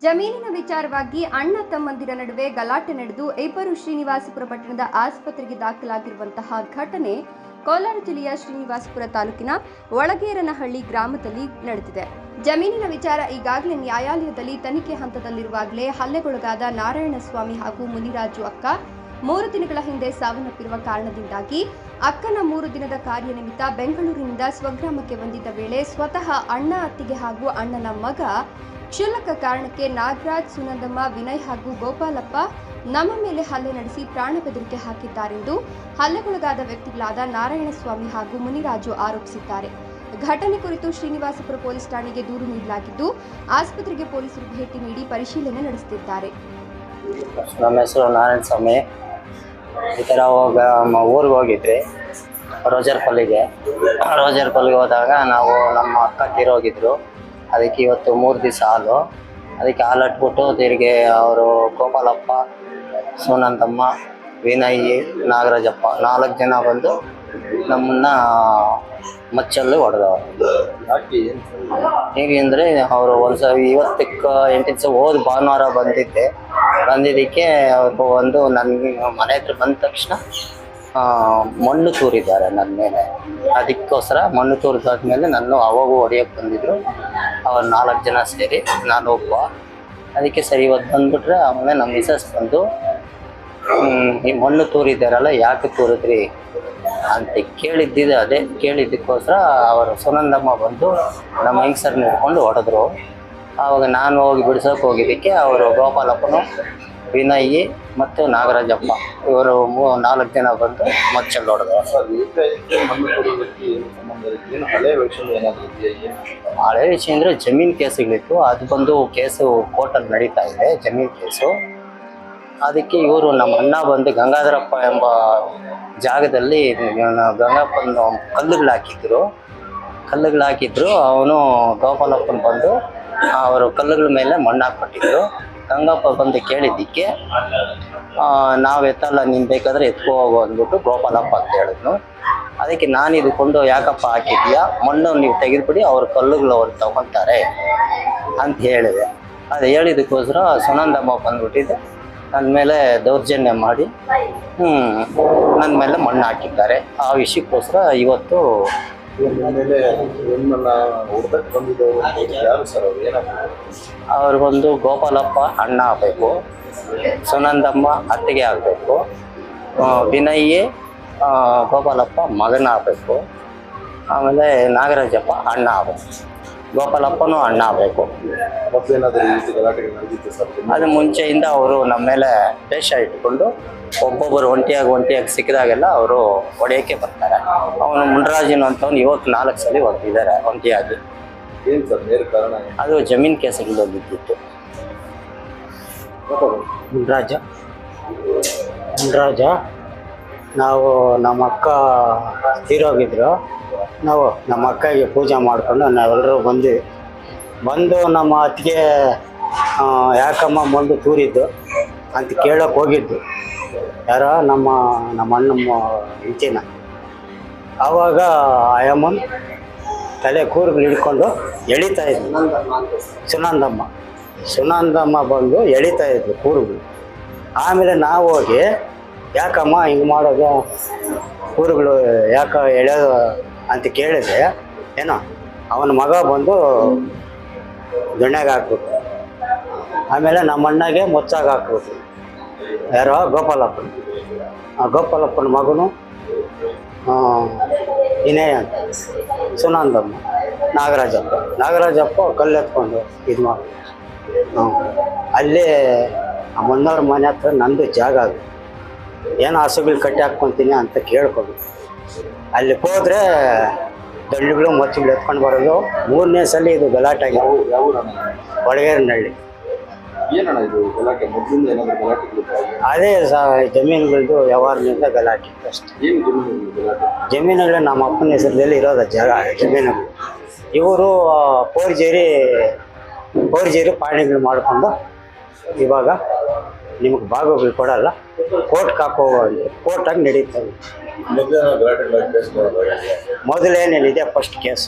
ಜಮೀನಿನ ವಿಚಾರವಾಗಿ ಅಣ್ಣ ತಮ್ಮಂದಿರ ನಡುವೆ ಗಲಾಟೆ ನಡೆದು ಇಬ್ಬರು ಶ್ರೀನಿವಾಸಪುರ ಪಟ್ಟಣದ ಆಸ್ಪತ್ರೆಗೆ ದಾಖಲಾಗಿರುವಂತಹ ಘಟನೆ ಕೋಲಾರ ಜಿಲ್ಲೆಯ ಶ್ರೀನಿವಾಸಪುರ ತಾಲೂಕಿನ ಒಳಗೇರನಹಳ್ಳಿ ಗ್ರಾಮದಲ್ಲಿ ನಡೆದಿದೆ. ಜಮೀನಿನ ವಿಚಾರ ಈಗಾಗಲೇ ನ್ಯಾಯಾಲಯದಲ್ಲಿ ತನಿಖೆ ಹಂತದಲ್ಲಿರುವಾಗಲೇ ಹಲ್ಲೆಗೊಳಗಾದ ನಾರಾಯಣಸ್ವಾಮಿ ಹಾಗೂ ಮುನಿರಾಜು ಅಕ್ಕ 3 ದಿನಗಳ ಹಿಂದೆ ಸಾವನ್ನಪ್ಪಿರುವ ಕಾರಣದಿಂದಾಗಿ ಅಕ್ಕನ 3 ದಿನದ ಕಾರ್ಯ ನಿಮಿತ್ತ ಬೆಂಗಳೂರಿನಿಂದ ಸ್ವಗ್ರಾಮಕ್ಕೆ ಬಂದಿದ್ದ ವೇಳೆ ಸ್ವತಃ ಅಣ್ಣ ಅತ್ತಿಗೆ ಹಾಗೂ ಅಣ್ಣನ ಮಗ ಕ್ಷುಲ್ಲಕ ಕಾರಣಕ್ಕೆ ನಾಗರಾಜ್, ಸುನಂದಮ್ಮ, ವಿನಯ್ ಹಾಗೂ ಗೋಪಾಲಪ್ಪ ನಮ್ಮ ಮೇಲೆ ಹಲ್ಲೆ ನಡೆಸಿ ಪ್ರಾಣ ಬೆದರಿಕೆ ಹಾಕಿದ್ದಾರೆಂದು ಹಲ್ಲೆಗೊಳಗಾದ ವ್ಯಕ್ತಿಗಳಾದ ನಾರಾಯಣಸ್ವಾಮಿ ಹಾಗೂ ಮುನಿರಾಜು ಆರೋಪಿಸಿದ್ದಾರೆ. ಘಟನೆ ಕುರಿತು ಶ್ರೀನಿವಾಸಪುರ ಪೊಲೀಸ್ ಠಾಣೆಗೆ ದೂರು ನೀಡಲಾಗಿದ್ದು ಆಸ್ಪತ್ರೆಗೆ ಪೊಲೀಸರು ಭೇಟಿ ನೀಡಿ ಪರಿಶೀಲನೆ ನಡೆಸುತ್ತಿದ್ದಾರೆ. ನಮ್ಮ ಹೆಸರು ನಾರಾಯಣಸ್ವಾಮಿ. ಈ ಥರ ಊರಿಗೆ ಹೋಗಿದ್ವಿ ರೋಜರ್ ಪಲ್ಲಿಗೆ ಹೋದಾಗ ನಾವು ನಮ್ಮ ಅಕ್ಕ ತೀರೋಗಿದ್ರು. ಅದಕ್ಕೆ ಇವತ್ತು 3 ದಿವಸ ಹಾಲು. ಅದಕ್ಕೆ ಹಾಲು ಹಟ್ಬಿಟ್ಟು ತಿರುಗಿ ಅವರು ಗೋಪಾಲಪ್ಪ, ಸುನಂದಮ್ಮ, ವಿನಯ್, ನಾಗರಾಜಪ್ಪ 4 ಜನ ಬಂದು ನಮ್ಮನ್ನ ಮಚ್ಚಲ್ಲಿ ಹೊಡೆದವರು. ಹೇಗೆ ಅಂದರೆ ಅವರು ಇವತ್ತಕ್ಕೆ 8 ದಿವಸ ಹೋದ ಭಾನುವಾರ ಬಂದಿದ್ದಕ್ಕೆ ಅವರು ನನಗೆ ಮನೆ ಹತ್ರ ಬಂದ ತಕ್ಷಣ ಮಣ್ಣು ತೂರಿದ್ದಾರೆ ನನ್ನ ಮೇಲೆ. ಅದಕ್ಕೋಸ್ಕರ ಮಣ್ಣು ತೂರಿದಾದ್ಮೇಲೆ ನಾನು ಅವಾಗೂ ಹೊಡೆಯೋಕ್ಕೆ ಬಂದಿದ್ರು. ಅವ್ರು 4 ಜನ ಸೇರಿ ನಾನು ಒಬ್ಬ. ಅದಕ್ಕೆ ಸರಿ ಇವತ್ತು ಬಂದುಬಿಟ್ರೆ ಆಮೇಲೆ ನಮ್ಮ ಮಿಸಸ್ ಬಂದು ಈ ಮಣ್ಣು ತೂರಿದ್ದಾರಲ್ಲ ಯಾಕೆ ತೂರಿದ್ರಿ ಅಂತ ಕೇಳಿದ್ದಕ್ಕೋಸ್ಕರ ಅವರು ಸುನಂದಮ್ಮ ಬಂದು ನಮ್ಮ ಹೆಂಗಸರನ್ನ ಹಿಡ್ಕೊಂಡು ಹೊಡೆದ್ರು. ಆವಾಗ ನಾನು ಹೋಗಿ ಬಿಡ್ಸೋಕೆ ಹೋಗಿದ್ದಕ್ಕೆ ಅವರು ಗೋಪಾಲಪ್ಪನು, ವಿನಯ್ ಮತ್ತು ನಾಗರಾಜಪ್ಪ ಇವರು 4 ಜನ ಬಂದು ಮಚ್ಚಲ್ಲಿ ಹೊಡೆದ್ರು. ಹಳೆ ವಿಷಯ ಅಂದರೆ ಜಮೀನು ಕೇಸುಗಳಿತ್ತು. ಅದು ಬಂದು ಕೇಸು ಕೋರ್ಟಲ್ಲಿ ನಡೀತಾ ಇದೆ, ಜಮೀನು ಕೇಸು. ಅದಕ್ಕೆ ಇವರು ನಮ್ಮ ಅಣ್ಣ ಬಂದು ಗಂಗಾಧರಪ್ಪ ಎಂಬ ಜಾಗದಲ್ಲಿ ಗಂಗಪ್ಪನ ಕಲ್ಲುಗಳು ಹಾಕಿದ್ರು. ಅವನು ಗೋಪಾಲಪ್ಪನ ಬಂದು ಅವರು ಕಲ್ಲುಗಳ ಮೇಲೆ ಮಣ್ಣು ಹಾಕ್ಕೊಟ್ಟಿದ್ರು. ಗಂಗಪ್ಪ ಬಂದು ಕೇಳಿದ್ದಕ್ಕೆ ನಾವು ಎತ್ತಲ್ಲ, ನೀನು ಬೇಕಾದರೆ ಎತ್ಕೊ ಹೋಗು ಅಂದ್ಬಿಟ್ಟು ಗೋಪಾಲಪ್ಪ ಅಂತ ಹೇಳಿದ್ನು. ಅದಕ್ಕೆ ನಾನು ಇದಕ್ಕೊಂಡು ಯಾಕಪ್ಪ ಹಾಕಿದ್ಯಾ, ಮಣ್ಣು ನೀವು ತೆಗೆದುಬಿಡಿ, ಅವ್ರ ಕಲ್ಲುಗಳು ಅವ್ರು ತಗೊತಾರೆ ಅಂತ ಹೇಳಿದೆ. ಅದು ಹೇಳಿದ್ದಕ್ಕೋಸ್ಕರ ಸುನಂದಮ್ಮ ಬಂದ್ಬಿಟ್ಟಿದ್ದೆ ನನ್ನ ಮೇಲೆ ದೌರ್ಜನ್ಯ ಮಾಡಿ ನನ್ನ ಮೇಲೆ ಮಣ್ಣು ಹಾಕಿದ್ದಾರೆ. ಆ ವಿಷಯಕ್ಕೋಸ್ಕರ ಇವತ್ತು ಅವ್ರು ಬಂದು ಗೋಪಾಲಪ್ಪ ಅಣ್ಣ ಆಗಬೇಕು, ಸುನಂದಮ್ಮ ಅತ್ತಿಗೆ ಆಗಬೇಕು, ವಿನಯ್ ಗೋಪಾಲಪ್ಪ ಮಗನ ಆಗಬೇಕು, ಆಮೇಲೆ ನಾಗರಾಜಪ್ಪ ಅಣ್ಣ ಆಗಬೇಕು, ಗೋಪಾಲಪ್ಪನೂ ಅಣ್ಣ ಆಗಬೇಕು. ಅದು ಮುಂಚೆಯಿಂದ ಅವರು ನಮ್ಮ ಮೇಲೆ ದ್ವೇಷ ಇಟ್ಕೊಂಡು ಒಬ್ಬೊಬ್ಬರು ಒಂಟಿಯಾಗಿ ಸಿಕ್ಕಿದಾಗೆಲ್ಲ ಅವರು ಹೊಡೆಯೋಕ್ಕೆ ಬರ್ತಾರೆ. ಅವನು ಮುನ್ರಾಜನು ಅಂತವನು ಇವತ್ತು 4 ಸಲ ಹೊಡೆದಿದ್ದಾರೆ ಒಂಟಿಯಾಗಿ. ಅದು ಜಮೀನು ಕೇಸುಗಳಲ್ಲಿ ಇದ್ದಿತ್ತು. ಮುನ್ರಾಜ ನಾವು ನಮ್ಮ ಅಕ್ಕ ತೀರೋಗಿದ್ರು. ನಾವು ನಮ್ಮ ಅಕ್ಕಗೆ ಪೂಜೆ ಮಾಡಿಕೊಂಡು ನಾವೆಲ್ಲರೂ ಬಂದು ನಮ್ಮ ಅತ್ತಿಗೆ ಯಾಕಮ್ಮ ಮಣ್ಣು ತೂರಿದ್ದು ಅಂತ ಕೇಳೋಕೆ ಹೋಗಿದ್ದು. ಯಾರೋ ನಮ್ಮ ಅಣ್ಣಮ್ಮ ಹೆಂಡತಿನ. ಆವಾಗ ಆಯಮ್ಮನ ತಲೆ ಕೂರುಗಳು ಹಿಡ್ಕೊಂಡು ಎಳಿತಾ ಇದ್ಲು. ಸುನಂದಮ್ಮ ಬಂದು ಎಳಿತಾ ಇದ್ಲು ಕೂರುಗಳು. ಆಮೇಲೆ ನಾವು ಹೋಗಿ ಯಾಕಮ್ಮ ಹಿಂಗೆ ಮಾಡೋದು, ಕೂರುಗಳು ಯಾಕೆ ಎಳೆಯೋದು ಅಂತ ಕೇಳಿದೆ. ಏನೋ ಅವನ ಮಗ ಬಂದು ದೊಣ್ಣೆಗೆ ಹಾಕ್ಬಿಟ್ಟು ಆಮೇಲೆ ನಮ್ಮ ಅಣ್ಣಗೆ ಮುಚ್ಚಾಗಿ ಹಾಕ್ಬಿಟ್ಟು. ಯಾರೋ ಗೋಪಾಲಪ್ಪನ ಮಗನು ವಿನಯ್ ಅಂತ, ಸುನಂದಮ್ಮ, ನಾಗರಾಜಪ್ಪ ಕಲ್ಲೆತ್ಕೊಂಡು ಇದು ಮಾಡಿ ಅಲ್ಲೇ ಆ ಮಣ್ಣವ್ರ ಮನೆ ಹತ್ರ ನಂದು ಜಾಗ ಅದು, ಏನೋ ಹಸುಗಳು ಕಟ್ಟಿ ಹಾಕ್ಕೊತೀನಿ ಅಂತ ಕೇಳ್ಕೊಂಡು ಅಲ್ಲಿ ಹೋದ್ರೆ ದಂಡುಗಳು ಮಚ್ಚುಗಳು ಎತ್ಕೊಂಡು ಬರೋದು. 3ನೇ ಸಲ ಇದು ಗಲಾಟೆ ಆಗಿದೆ ಒಳಗೇರನಹಳ್ಳಿ. ಅದೇ ಜಮೀನುಗಳದ್ದು ವ್ಯವಹಾರದಿಂದ ಗಲಾಟೆ ಅಷ್ಟೇ. ಜಮೀನುಗಳು ನಮ್ಮ ಅಪ್ಪನ ಹೆಸರಲ್ಲಿ ಇರೋದ ಜಾಗ ಜಮೀನುಗಳು. ಇವರು ಫೋರ್ಜರಿ ಪಾಣಿಗಳು ಮಾಡಿಕೊಂಡು ಇವಾಗ ನಿಮಗೆ ಭಾಗಗಳು ಕೊಡಲ್ಲ, ಕೋರ್ಟ್ಗೆ ಹಾಕೋಗಿ ಕೋರ್ಟಾಗಿ ನಡೀತವೆ. ಮೊದಲೇನೇನಿದೆ ಫಸ್ಟ್ ಕೇಸ್.